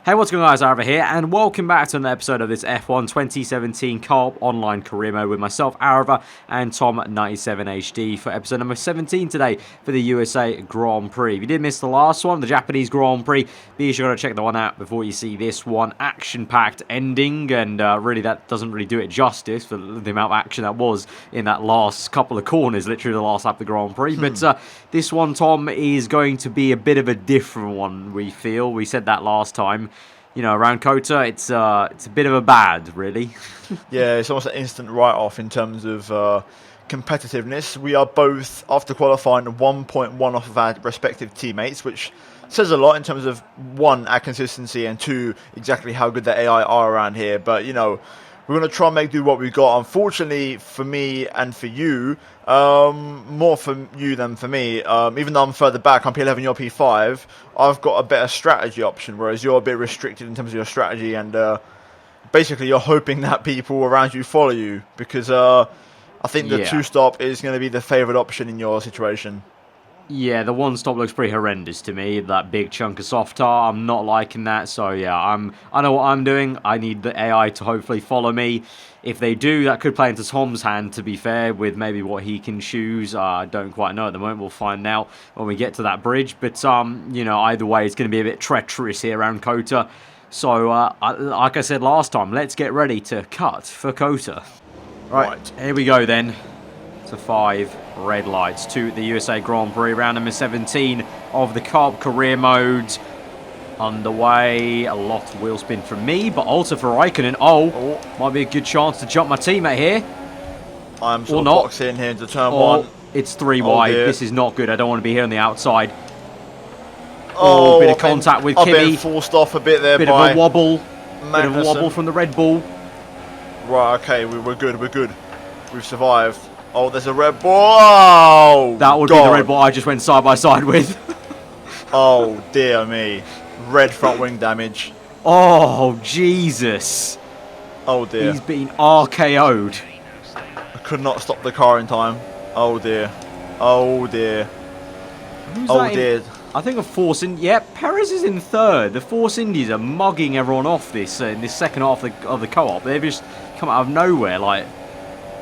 Hey, what's going on, guys? Aarava here, and welcome back to another episode of this F1 2017 Co-op Online Career Mode with myself, Aarava, and Tom97HD for episode number 17 today for the USA Grand Prix. If you did miss the last one, the Japanese Grand Prix, be sure to check that one out before you see this one. Action-packed ending, and really that doesn't really do it justice for the amount of action that was in that last couple of corners, literally the last lap of the Grand Prix. But this one, Tom, is going to be a bit of a different one, we feel. We said that last time. You know, around COTA, it's a bit of a bad, really. Yeah, it's almost an instant write-off in terms of competitiveness. We are both, after qualifying, 1 point off of our respective teammates, which says a lot in terms of, one, our consistency, and two, exactly how good the AI are around here. But, you know, we're going to try and make do what we've got. Unfortunately, for me and for you, more for you than for me, even though I'm further back, I'm P11, you're P5, I've got a better strategy option, whereas you're a bit restricted in terms of your strategy, and basically you're hoping that people around you follow you, because I think the two-stop is going to be the favoured option in your situation. Yeah, the one stop looks pretty horrendous to me. That big chunk of soft tar, I'm not liking that. So yeah, I know what I'm doing. I need the AI to hopefully follow me. If they do, that could play into Tom's hand, to be fair, with maybe what he can choose. I don't quite know at the moment. We'll find out when we get to that bridge. But you know, either way, it's going to be a bit treacherous here around COTA. So like I said last time, let's get ready to cut for COTA. Right, here we go then. To 5 red lights to the USA Grand Prix, round number 17 of the Co-op Career Mode underway. A lot of wheel spin from me, but also for Raikkonen. Oh, might be a good chance to jump my teammate here. I'm sort of boxing here into turn one. It's 3 wide. Dear. This is not good. I don't want to be here on the outside. Oh, bit of contact with Kimi. I've been forced off a bit there bit by of a wobble. Magnussen. Bit of a wobble from the Red Bull. Right, okay, we're good, we're good. We've survived. Oh, there's a Red Bull. Oh, that would be the Red Bull I just went side by side with. Oh, dear me. Red front wing damage. Oh, Jesus. Oh, dear. He's been RKO'd. I could not stop the car in time. Oh, dear. Oh, dear. Who's oh, dear. I think a Force India. Yeah, Perez is in third. The Force Indies are mugging everyone off this in this second half of the co-op. They've just come out of nowhere, like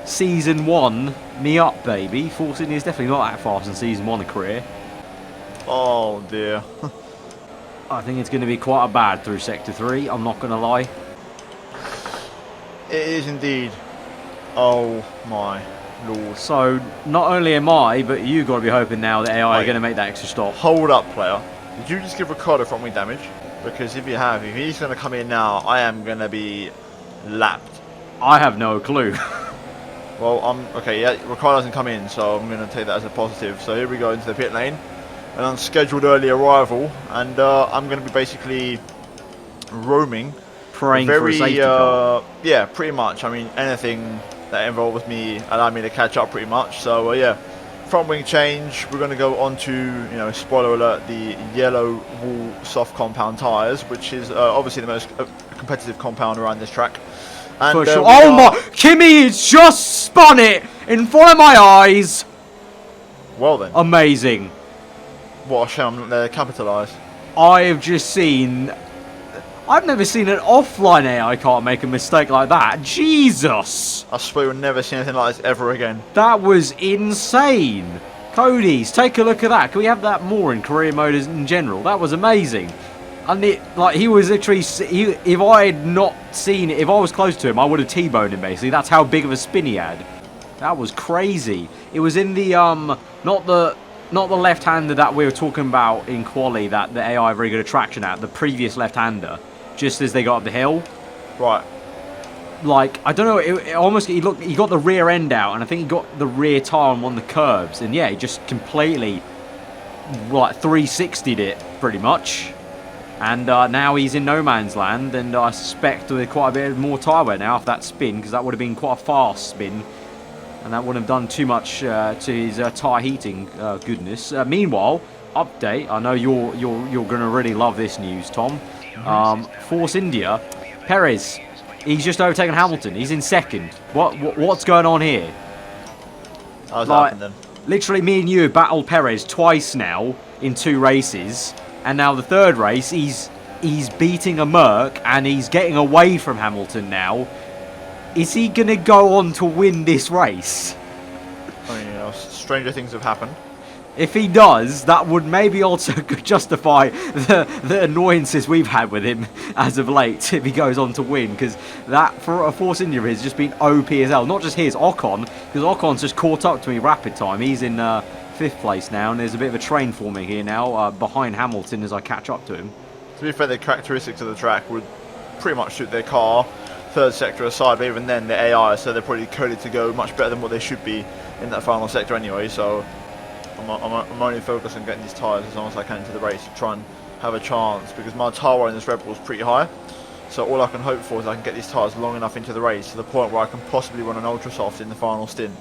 Season 1, me up, baby. Force India is definitely not that fast in Season 1 of career. Oh, dear. I think it's going to be quite a bad through Sector 3, I'm not going to lie. It is indeed. Oh, my Lord. So, not only am I, but you got to be hoping now that AI are going to make that extra stop. Hold up, player. Did you just give Ricardo front wing damage? Because if you have, if he's going to come in now, I am going to be lapped. I have no clue. Well, okay, yeah, Ricardo doesn't come in, so I'm going to take that as a positive. So here we go into the pit lane. An unscheduled early arrival, and I'm going to be basically roaming. Praying for a safety car. Yeah, pretty much. I mean, anything that involves me, allow me to catch up pretty much. So, yeah, front wing change. We're going to go on to, you know, spoiler alert, the yellow wool soft compound tyres, which is obviously the most competitive compound around this track. And, for sure. Oh my! Kimi has just spun it in front of my eyes. Well then. Amazing. What a shame I'm not there to capitalise. I have just seen. I've never seen an offline AI can't make a mistake like that. Jesus! I swear we'll never see anything like this ever again. That was insane. Cody's, take a look at that. Can we have that more in career mode in general? That was amazing. And he was literally, if I had not seen it, if I was close to him, I would have T-boned him, basically. That's how big of a spin he had. That was crazy. It was in the, not the left-hander that we were talking about in quali that the AI very good at traction at, the previous left-hander, just as they got up the hill. Right. Like, I don't know, it almost, he got the rear end out, and I think he got the rear tire on one of the curbs, and yeah, he just completely, like, 360'd it, pretty much. And now he's in no man's land, and I suspect with quite a bit more tyre wear now after that spin, because that would have been quite a fast spin, and that wouldn't have done too much to his tyre heating goodness. Meanwhile, update. I know you're going to really love this news, Tom. Force India, Perez, he's just overtaken Hamilton. He's in second. What's going on here? How's that happened then? Literally, me and you have battled Perez twice now in 2 races. And now the third race, he's he's beating a Merc and he's getting away from Hamilton now. Is he going to go on to win this race? I mean, stranger things have happened. If he does, that would maybe also justify the annoyances we've had with him as of late if he goes on to win, because that for a Force India has just been OP as hell. Not just his, Ocon, because Ocon's just caught up to me rapid time. He's in 5th place now, and there's a bit of a train forming here now behind Hamilton as I catch up to him. To be fair, the characteristics of the track would pretty much suit their car, 3rd sector aside, but even then, the AI, so they're probably coded to go much better than what they should be in that final sector anyway, so I'm only focused on getting these tyres as long as I can into the race to try and have a chance, because my tyre in this Red Bull is pretty high, so all I can hope for is I can get these tyres long enough into the race to the point where I can possibly run an ultra soft in the final stint,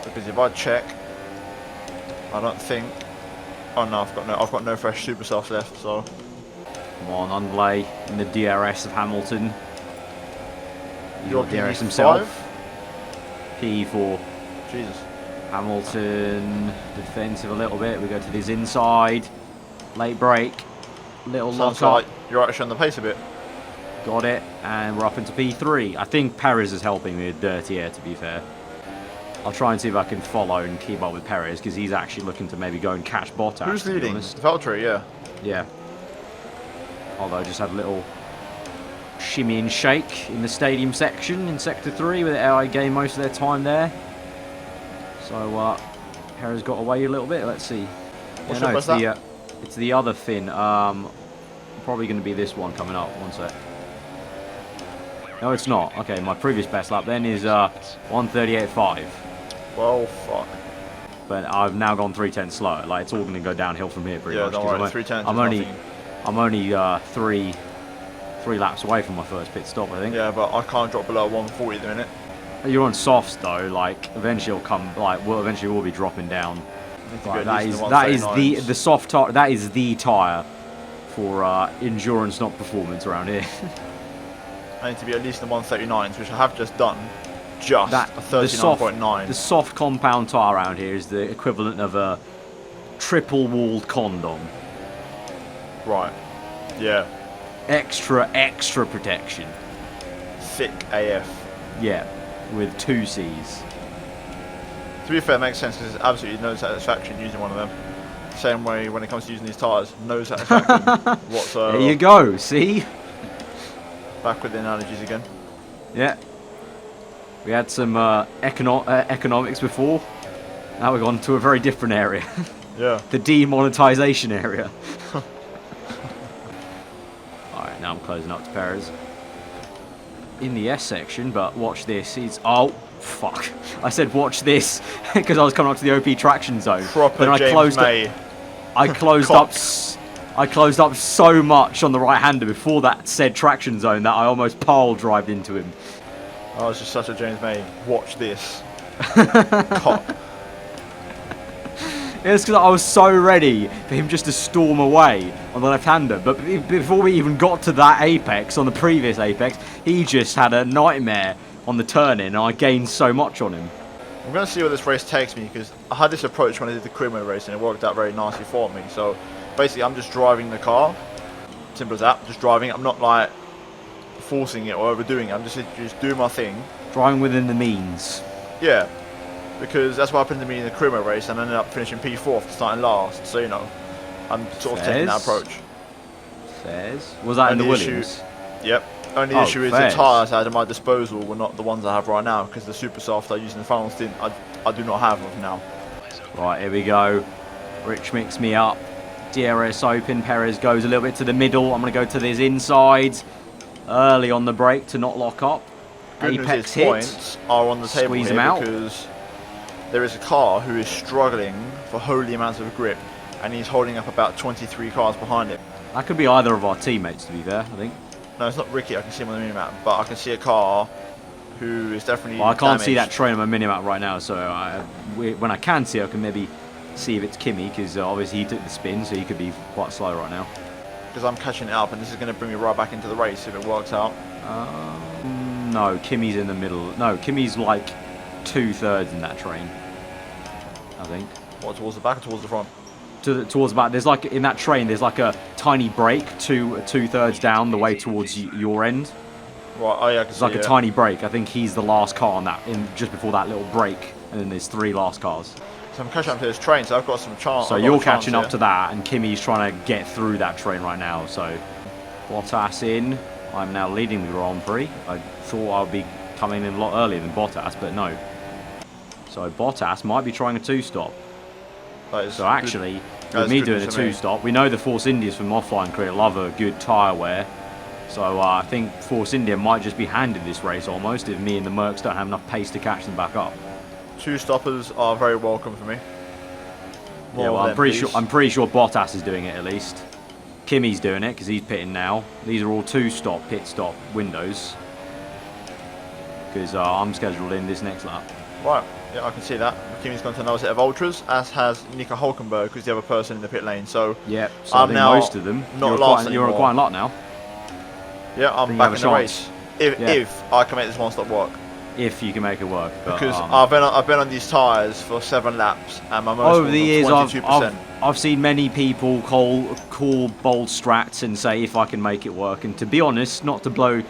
because if I check, I don't think, oh no, I've got no fresh super softs left, so come on, underlay in the DRS of Hamilton. Your DRS himself. P4. Jesus. Hamilton defensive a little bit. We go to this inside. Late break. Little lock up. Like you're actually on the pace a bit. Got it. And we're up into P3. I think Perez is helping me with dirty air, to be fair. I'll try and see if I can follow and keep up with Perez, because he's actually looking to maybe go and catch Bottas. Who's leading? Valtteri, yeah. Yeah. Although I just had a little shimmy and shake in the stadium section in Sector 3 with the AI game most of their time there. So Perez got away a little bit. Let's see. What's it's the other fin. Probably going to be this one coming up. One sec. No, it's not. Okay, my previous best lap then is 1:38.5. Well, fuck. But I've now gone 3:10 slower. Like, it's all going to go downhill from here pretty much. Yeah, don't worry. 3:10. I'm only three laps away from my first pit stop, I think. Yeah, but I can't drop below 140 at the minute. You're on softs though. Like, eventually it'll come. Like, eventually we'll be dropping down. Right, that is the soft tire. That is the tire for endurance, not performance around here. I need to be at least in the 139s, which I have just done. Just a 39.9. The soft compound tire around here is the equivalent of a triple-walled condom. Right. Yeah. Extra protection. Thick AF. Yeah, with 2 C's. To be fair, it makes sense because there's absolutely no satisfaction using one of them. Same way when it comes to using these tyres, no satisfaction whatsoever. There you go, see? Back with the analogies again. Yeah. We had some economics before. Now we've gone to a very different area. Yeah. The demonetization area. Alright, now I'm closing up to Perez. In the S section, but watch this. Oh, fuck. I said watch this because I was coming up to the OP traction zone. Proper then James May. I closed up so much on the right-hander before that said traction zone that I almost pile drived into him. I was just such a James May. Watch this. Cock. It's because I was so ready for him just to storm away on the left-hander. But before we even got to that apex, on the previous apex, he just had a nightmare on the turn-in, and I gained so much on him. I'm going to see where this race takes me, because I had this approach when I did the career mode race, and it worked out very nicely for me. So basically, I'm just driving the car. Simple as that. Just driving. I'm not like forcing it or overdoing it. I'm just doing my thing. Driving within the means. Yeah. Because that's what happened to me in the career mode race, and I ended up finishing P4 after starting last. So, you know, I'm sort of taking that approach. Fairs? Was that in the Williams? Yep. Only issue is the tyres I had at my disposal were not the ones I have right now, because the super soft I used in the final stint I do not have of now. Right, here we go. Rich mixed me up. DRS open. Perez goes a little bit to the middle. I'm going to go to this inside. Early on the brake to not lock up. Good Apex hit. hit. Points are on the table Squeeze here him out. because there is a car who is struggling for holy amounts of grip, and he's holding up about 23 cars behind him. That could be either of our teammates, to be fair, I think. No, it's not Ricky. I can see him on the minimap, but I can see a car who is definitely Well, I can't see damaged. that train on my minimap right now, so when I can see it, I can maybe see if it's Kimi, because obviously he took the spin, so he could be quite slow right now. Because I'm catching it up, and this is going to bring me right back into the race if it works out. No, Kimi's in the middle. No, Kimi's like 2/3 in that train, I think. What, towards the back or towards the front? towards about. There's like in that train. There's like a tiny break two-thirds down the way towards your end. Right. Oh yeah. It's like a tiny break. I think he's the last car on that. Just before that little break, and then there's 3 last cars. So I'm catching up to this train, so I've got some chance. So you're catching up to that, and Kimmy's trying to get through that train right now. So Bottas in. I'm now leading the Grand Prix. I thought I'd be coming in a lot earlier than Bottas, but no. So Bottas might be trying a 2-stop. So actually, with me doing a 2-stop, we know the Force Indias from offline career love a good tyre wear. So I think Force India might just be handed this race almost if me and the Mercs don't have enough pace to catch them back up. 2-stoppers are very welcome for me. Yeah, well, I'm pretty sure Bottas is doing it at least. Kimmy's doing it because he's pitting now. These are all 2-stop pit stop windows because I'm scheduled in this next lap. Right, yeah, I can see that. Kimmy's gone to another set of ultras, as has Nico Hulkenberg, who's the other person in the pit lane. So yeah, so I'm now most of them. You're quite a lot now. Yeah, I'm back in the race. If I can make this one-stop work. If you can make it work. But, because I've been on these tyres for 7 laps, and my most over the years 22%. I've seen many people call bold strats and say if I can make it work. And to be honest, not to blow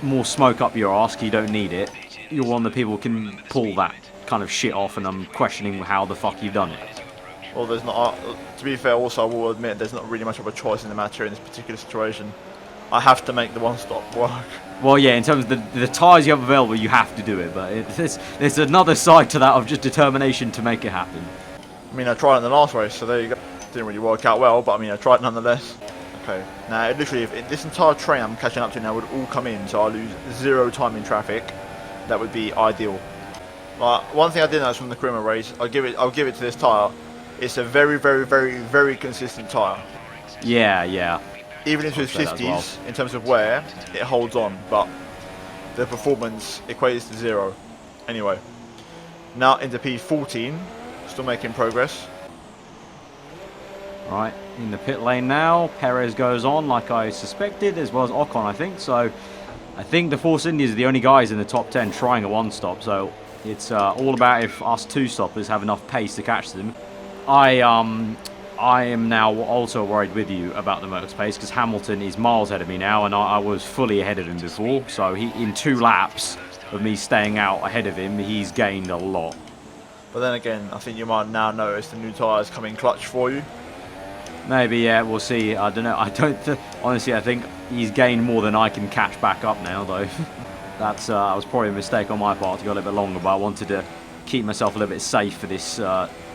more smoke up your arse, you don't need it. You're one of the people who can pull that kind of shit off, and I'm questioning how the fuck you've done it. Well, there's not. To be fair, also I will admit there's not really much of a choice in the matter in this particular situation. I have to make the one-stop work. Well, yeah, in terms of the tyres you have available, you have to do it, but there's another side to that of just determination to make it happen. I mean, I tried it in the last race, so there you go. Didn't really work out well, but I mean, I tried nonetheless. Okay, now literally, if this entire train I'm catching up to now would all come in, so I lose 0 time in traffic, that would be ideal. One thing I did notice from the Creamer race, I'll give it to this tyre. It's a very, very, very, very consistent tyre. Yeah. Even into its 50s, in terms of wear, it holds on, but the performance equates to 0. Anyway, now into P14, still making progress. Right, in the pit lane now, Perez goes on like I suspected, as well as Ocon, I think. So I think the Force Indians are the only guys in the top 10 trying a 1-stop, so it's all about if us 2-stoppers have enough pace to catch them. I am now also worried with you about the Mercs pace because Hamilton is miles ahead of me now, and I was fully ahead of him before. So in 2 laps of me staying out ahead of him, he's gained a lot. But then again, I think you might now notice the new tyres coming clutch for you. Maybe, yeah, we'll see. I don't know. Honestly, I think he's gained more than I can catch back up now, though. That was probably a mistake on my part to go a little bit longer, but I wanted to keep myself a little bit safe for this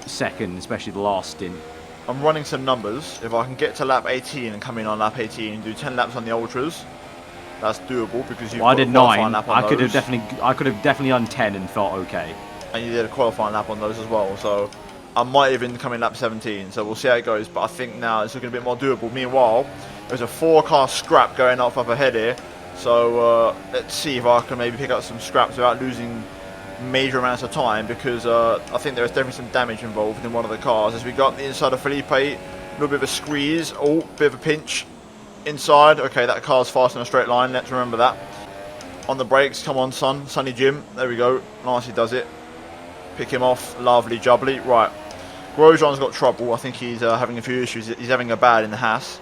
second, especially the last stint. I'm running some numbers. If I can get to lap 18 and come in on lap 18 and do 10 laps on the ultras, that's doable because you've got I did a qualifying 9. lap on I could have definitely done 10 and felt okay. And you did a qualifying lap on those as well, so I might even come in lap 17. So we'll see how it goes. But I think now it's looking a bit more doable. Meanwhile, there's a 4-car scrap going off up ahead here. So let's see if I can maybe pick up some scraps without losing major amounts of time, because I think there is definitely some damage involved in one of the cars. As we got the inside of Felipe, a little bit of a squeeze, bit of a pinch inside. Okay, that car's fast in a straight line, let's remember that. On the brakes, come on Sonny Jim, there we go, nicely does it. Pick him off, lovely jubbly. Right, Grosjean's got trouble, I think he's having a few issues, he's having a bad in the Haas.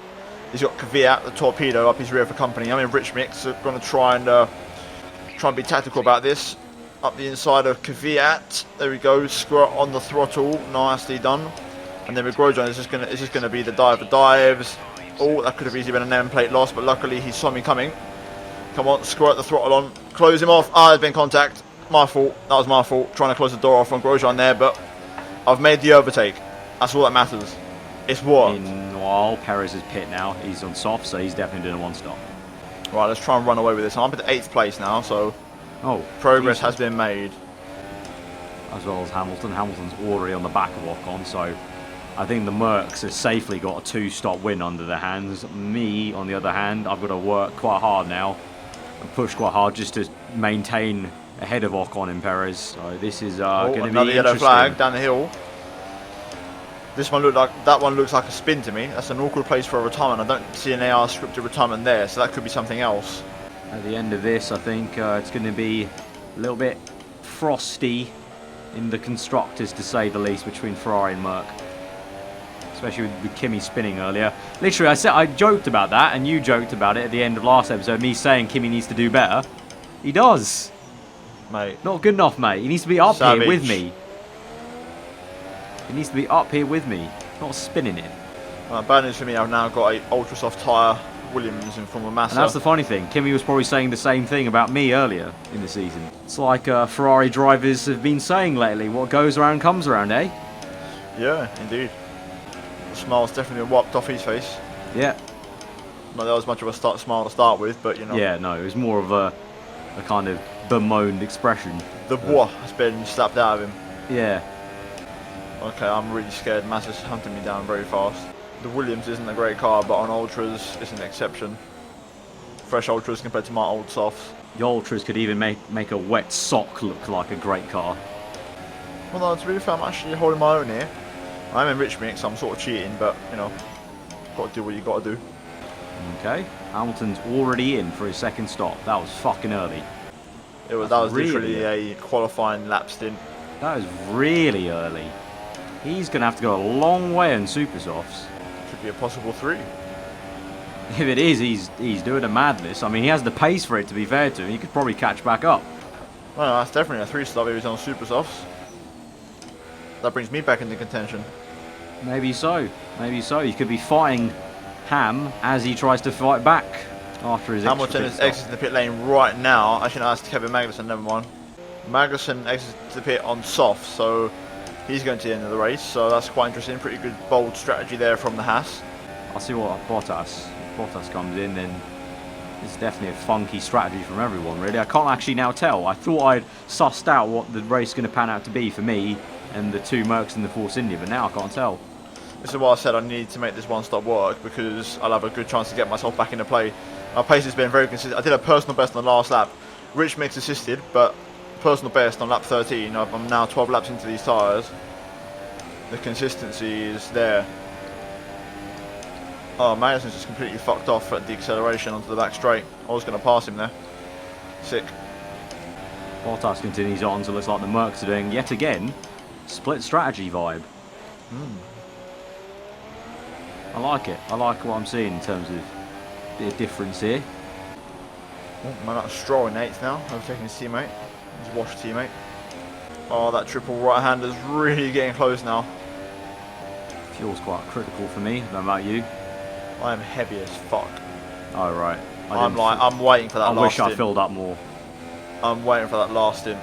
He's got Kvyat, the torpedo, up his rear for company. I'm in Rich Mix, so going to try and be tactical about this. Up the inside of Kvyat, there we go, squirt on the throttle, nicely done. And then with Grosjean, it's just gonna be the dives. Oh, that could have easily been a nameplate loss, but luckily he saw me coming. Come on, squirt the throttle on, close him off. There's been contact. My fault. That was my fault. Trying to close the door off on Grosjean there, but I've made the overtake. That's all that matters. It's what? Meanwhile, Perez is pit now. He's on soft, so he's definitely doing a 1-stop. Right, let's try and run away with this. I'm up at 8th place now, so progress has been made. As well as Hamilton. Hamilton's already on the back of Ocon, so I think the Mercs have safely got a 2-stop win under their hands. Me, on the other hand, I've got to work quite hard now and push quite hard just to maintain ahead of Ocon and Perez. So this is going to be another yellow flag down the hill. This one looks like a spin to me. That's an awkward place for a retirement. I don't see an AR scripted retirement there, so that could be something else. At the end of this, I think it's going to be a little bit frosty in the constructors, to say the least, between Ferrari and Merc. especially with Kimi spinning earlier. Literally, I joked about that, and you joked about it at the end of last episode, me saying Kimi needs to do better. He does. Mate. Not good enough, mate. He needs to be up Savage. here with me. He needs to be up here with me, not spinning it. Bad news for me, I've now got a ultra soft tyre Williams in form of Massa. And that's the funny thing. Kimi was probably saying the same thing about me earlier in the season. It's like Ferrari drivers have been saying lately. What goes around comes around, eh? Yeah, indeed. The smile's definitely been wiped off his face. Yeah. Not that was much of a smile to start with, but you know. Yeah, no, it was more of a kind of bemoaned expression. The bois has been slapped out of him. Yeah. Okay, I'm really scared. Massa's hunting me down very fast. The Williams isn't a great car, but on Ultras, it's an exception. Fresh Ultras compared to my old softs. The Ultras could even make a wet sock look like a great car. Well, no, to be fair, I'm actually holding my own here. I'm in rich mix, so I'm sort of cheating, but, you know, got to do what you got to do. Okay, Hamilton's already in for his second stop. That was fucking early. That was literally a qualifying lap stint. That was really early. He's going to have to go a long way in super softs. Could be a possible 3. If it is, he's doing a madness. I mean, he has the pace for it, to be fair to him. He could probably catch back up. Well, that's definitely a 3 stop if he's on super softs. That brings me back into contention. Maybe so. Maybe so. He could be fighting Ham as he tries to fight back after his Hamilton is exiting the pit lane right now. Actually, no, that's Kevin Magnussen, never mind. Magnussen exits the pit on soft, so he's going to the end of the race. So that's quite interesting. Pretty good, bold strategy there from the Haas. I'll see what Bottas. If Bottas comes in, then it's definitely a funky strategy from everyone, really. I can't actually now tell. I thought I'd sussed out what the race is going to pan out to be for me and the 2 Mercs in the Force India, but now I can't tell. This is why I said I need to make this one stop work, because I'll have a good chance to get myself back into play. My pace has been very consistent. I did a personal best on the last lap. Rich mix assisted, but personal best on lap 13. I'm now 12 laps into these tyres. The consistency is there. Oh, Magnussen's just completely fucked off at the acceleration onto the back straight. I was going to pass him there. Sick. Bottas continues on, so it looks like the Mercs are doing, yet again, split strategy vibe. I like it. I like what I'm seeing in terms of the difference here. Oh, man, that's Stroll in 8th now, overtaking his teammate. His washed teammate. Oh, that triple right-hander's really getting close now. Fuel's quite critical for me. I don't know about you. I am heavy as fuck. Oh, right. I'm waiting for that last I wish stint. I filled up more. I'm waiting for that last stint.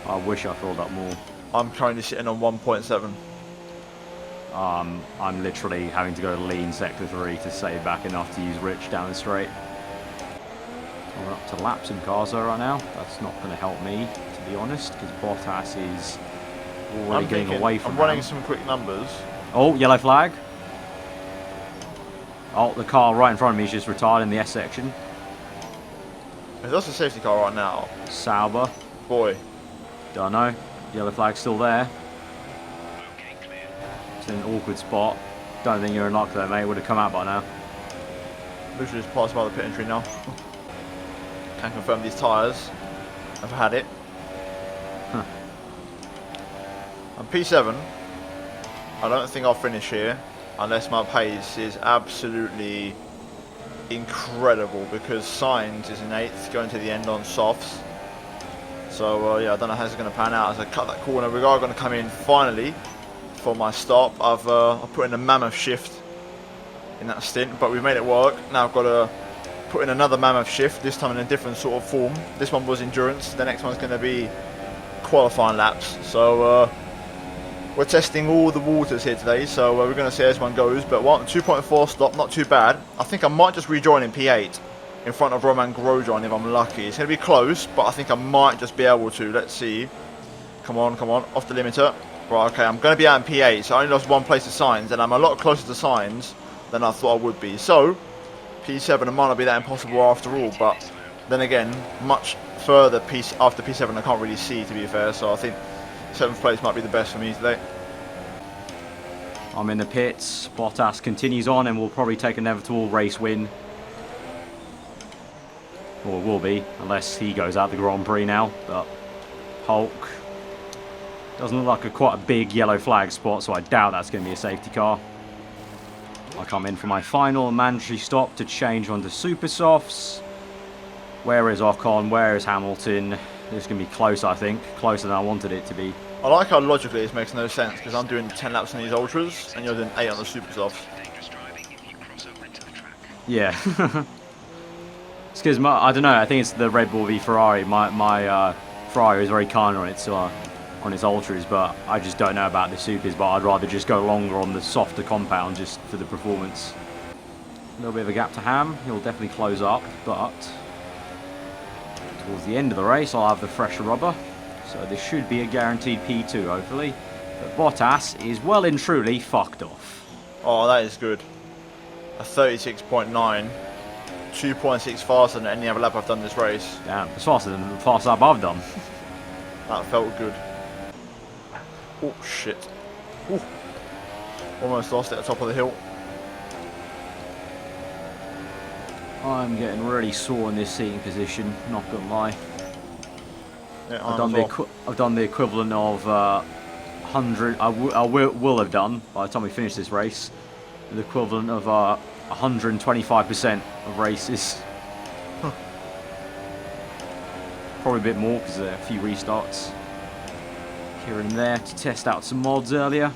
I wish I filled up more. I'm currently sitting on 1.7. I'm literally having to go lean sector 3 to save back enough to use Rich down the straight. We're up to laps in Carzo right now. That's not going to help me, to be honest, because Bottas is already getting away from I'm running some quick numbers. Oh, yellow flag. Oh, the car right in front of me is just retired in the S section. If that's a safety car right now. Sauber. Boy. Don't know. Yellow flag's still there. It's in an awkward spot. Don't think you're in luck though, mate. Would have come out by now. Literally just passed by the pit entry now. Can confirm these tyres. I've had it. Huh. I'm P7. I don't think I'll finish here unless my pace is absolutely incredible, because Sainz is in 8th going to the end on softs. So yeah, I don't know how it's going to pan out as I cut that corner. We are going to come in finally for my stop. I've put in a mammoth shift in that stint, but we made it work. Now I've got to put in another mammoth shift, this time in a different sort of form. This one was endurance, the next one's going to be qualifying laps. So we're testing all the waters here today, so we're going to see how this one goes. But 2.4 stop, not too bad. I think I might just rejoin in P8 in front of Roman Grosjean if I'm lucky. It's going to be close, but I think I might just be able to. Let's see. Come on, off the limiter. Right, okay, I'm going to be out in P8, so I only lost 1 place to Sainz, and I'm a lot closer to Sainz than I thought I would be. So, P7, it might not be that impossible after all, but then again, much further after P7 I can't really see, to be fair, so I think 7th place might be the best for me today. I'm in the pits. Bottas continues on and will probably take an inevitable race win. Or will be, unless he goes out the Grand Prix now. But Hulk doesn't look like quite a big yellow flag spot, so I doubt that's going to be a safety car. I come in for my final mandatory stop to change onto super softs. Where is Ocon? Where is Hamilton? This is going to be close, I think. Closer than I wanted it to be. I like how logically this makes no sense because I'm doing 10 laps on these ultras and you're doing 8 on the super softs. Yeah. It's because, I don't know, I think it's the Red Bull v Ferrari. My Ferrari is very kind on its ultras, but I just don't know about the supers, but I'd rather just go longer on the softer compound just for the performance. A little bit of a gap to Ham. He'll definitely close up, but towards the end of the race I'll have the fresher rubber. So this should be a guaranteed P2, hopefully. But Bottas is well and truly fucked off. Oh, that is good. A 36.9, 2.6 faster than any other lap I've done this race. Damn, it's faster than the fast lap I've done. That felt good. Oh, shit. Ooh. Almost lost it at the top of the hill. I'm getting really sore in this seating position, not gonna lie. Yeah, I've done the equivalent of 100. I will have done by the time we finish this race the equivalent of 125% of races. Huh. Probably a bit more because there are a few restarts here and there to test out some mods earlier.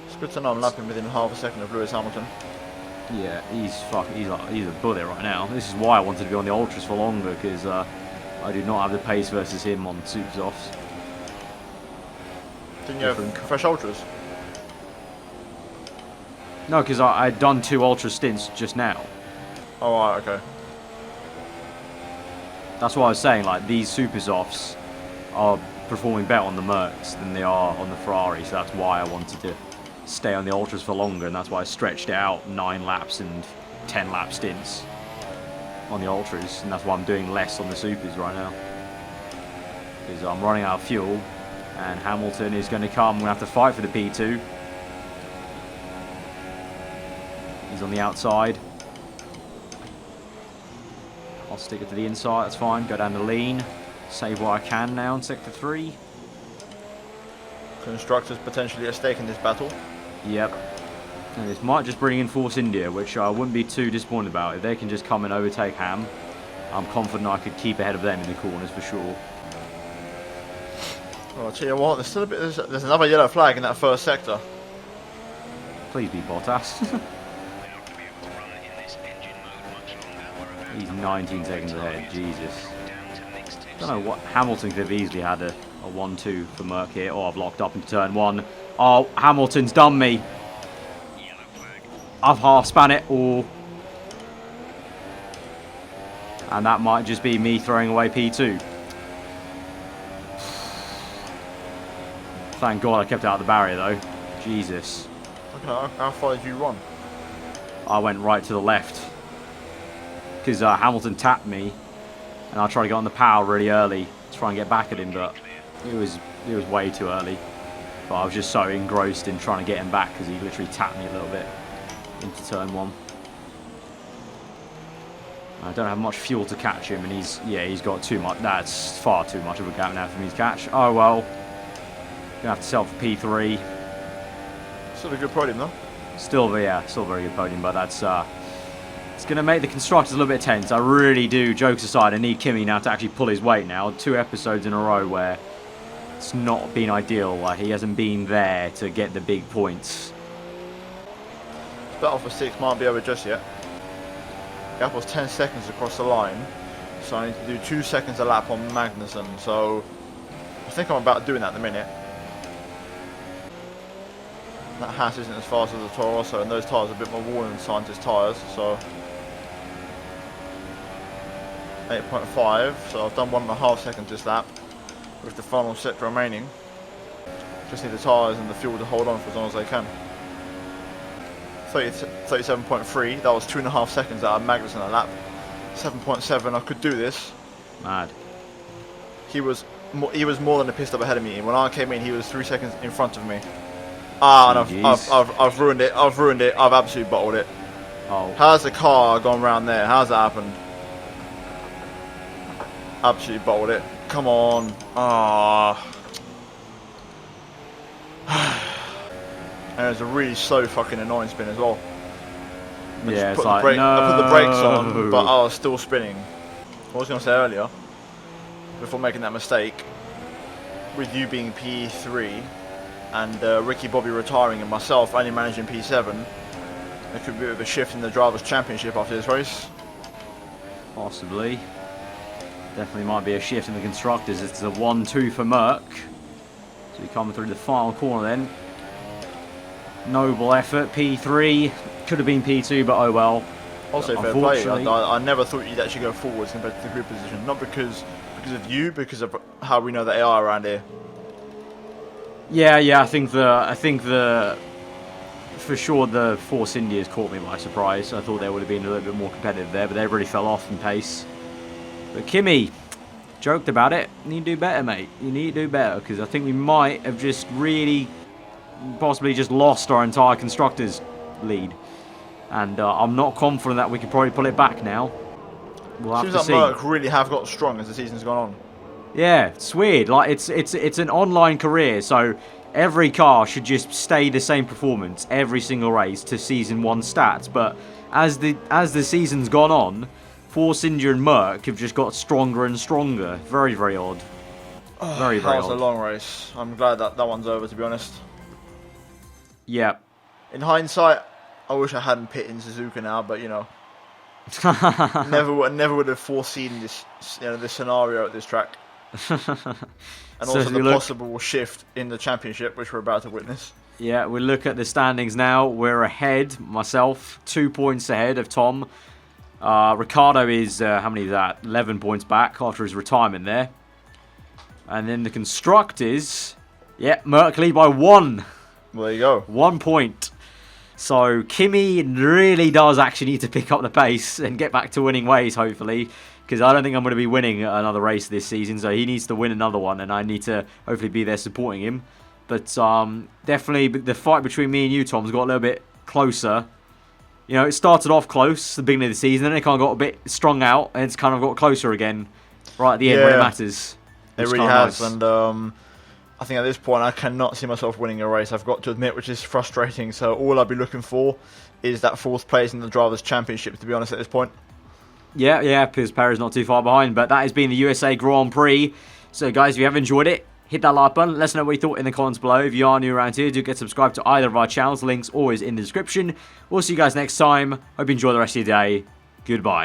It's good to know I'm lapping within half a second of Lewis Hamilton. Yeah, he's a bullet right now. This is why I wanted to be on the ultras for longer, because I do not have the pace versus him on super softs. Didn't you have fresh ultras? No, because I'd done 2 ultra stints just now. Oh, right, okay. That's why I was saying, like, these super softs are performing better on the Mercs than they are on the Ferrari, so that's why I wanted to stay on the ultras for longer, and that's why I stretched it out 9 laps and 10 lap stints on the ultras, and that's why I'm doing less on the supers right now, because I'm running out of fuel and Hamilton is going to come. We're going to have to fight for the P2. He's on the outside. I'll stick it to the inside, that's fine. Go down the lean, save what I can now in sector 3. Constructors potentially at stake in this battle. Yep. And this might just bring in Force India, which I wouldn't be too disappointed about. If they can just come and overtake Ham, I'm confident I could keep ahead of them in the corners for sure. Well, I'll tell you what, there's still a bit. There's another yellow flag in that first sector. Please be Bottas. He's 19 seconds ahead, Jesus. Don't know what, Hamilton could have easily had a 1-2 for Merc here. Oh, I've locked up into turn 1. Oh, Hamilton's done me. I've half span it, or... And that might just be me throwing away P2. Thank God I kept it out of the barrier though. Jesus. Okay, how far did you run? I went right to the left. Because Hamilton tapped me. And I tried to get on the power really early to try and get back at him, but it was way too early. But I was just so engrossed in trying to get him back because he literally tapped me a little bit into turn 1. I don't have much fuel to catch him, and he's got too much. That's far too much of a gap now for me to catch. Oh well. Gonna have to sell for P3. Still a good podium though. Still a very good podium, but that's it's gonna make the constructors a little bit tense. I really do. Jokes aside, I need Kimi now to actually pull his weight now. 2 episodes in a row where it's not been ideal. Like, he hasn't been there to get the big points. Battle for 6 might be over just yet. Gap was 10 seconds across the line, so I need to do 2 seconds a lap on Magnussen. So I think I'm about doing that in a minute. That Haas isn't as fast as the Toro Rosso, and those tyres are a bit more worn than Scientist tyres, so 8.5, so I've done 1.5 seconds this lap with the final sector remaining. Just need the tyres and the fuel to hold on for as long as they can. 37.3, that was 2.5 seconds out of Magnussen a lap. 7.7, I could do this. Mad. He was more than a pit stop ahead of me. When I came in, he was 3 seconds in front of me. Ah, and I've ruined it. I've ruined it. I've absolutely bottled it. Oh. How's the car gone round there? How's that happened? Absolutely bottled it. Come on. Ah. And it was a really slow fucking annoying spin as well. Yeah, it's I like, put the brakes on, no. but I was still spinning. What I was going to say earlier, before making that mistake, with you being P3 and Ricky Bobby retiring and myself only managing P7, there could be a bit of a shift in the Drivers' Championship after this race. Possibly. Definitely might be a shift in the Constructors. It's a 1-2 for Merck. So we come through the final corner then. Noble effort, P3. Could have been P2, but oh well. Also fair play. I never thought you'd actually go forwards compared to the grid position. Not because of you, because of how we know the AI around here. Yeah. I think the for sure the Force Indias caught me by surprise. I thought they would have been a little bit more competitive there, but they really fell off in pace. But Kimi joked about it. You need to do better, mate. You need to do better, because I think we might have just really possibly just lost our entire Constructors lead. And I'm not confident that we could probably pull it back now. We'll have to see. Seems like Merck really have got strong as the season's gone on. Yeah, it's weird. Like it's an online career, so every car should just stay the same performance every single race to season 1 stats. But as the season's gone on, Force India and Merck have just got stronger and stronger. Very, very odd. Very, very odd. That was a long race. I'm glad that one's over, to be honest. Yeah. In hindsight, I wish I hadn't pit in Suzuka now, but you know, never would have foreseen this, this scenario at this track, and So also the possible shift in the championship, which we're about to witness. Yeah, we look at the standings now. We're ahead, myself, 2 points ahead of Tom. Ricardo is, how many is that? 11 points back after his retirement there. And then the Constructors, yeah, Merck lead by 1. Well, there you go. 1 point. So Kimi really does actually need to pick up the pace and get back to winning ways, hopefully. Because I don't think I'm going to be winning another race this season. So he needs to win another one, and I need to hopefully be there supporting him. But definitely the fight between me and you, Tom's got a little bit closer. You know, it started off close at the beginning of the season, then it kind of got a bit strung out, and it's kind of got closer again right at the end when it matters. It really has, nice. And I think at this point I cannot see myself winning a race, I've got to admit, which is frustrating. So all I'll be looking for is that 4th place in the Drivers' Championship, to be honest, at this point. Yeah, because Perez not too far behind, but that has been the USA Grand Prix. So guys, if you have enjoyed it, hit that like button. Let us know what you thought in the comments below. If you are new around here, do get subscribed to either of our channels. Links always in the description. We'll see you guys next time. Hope you enjoy the rest of your day. Goodbye.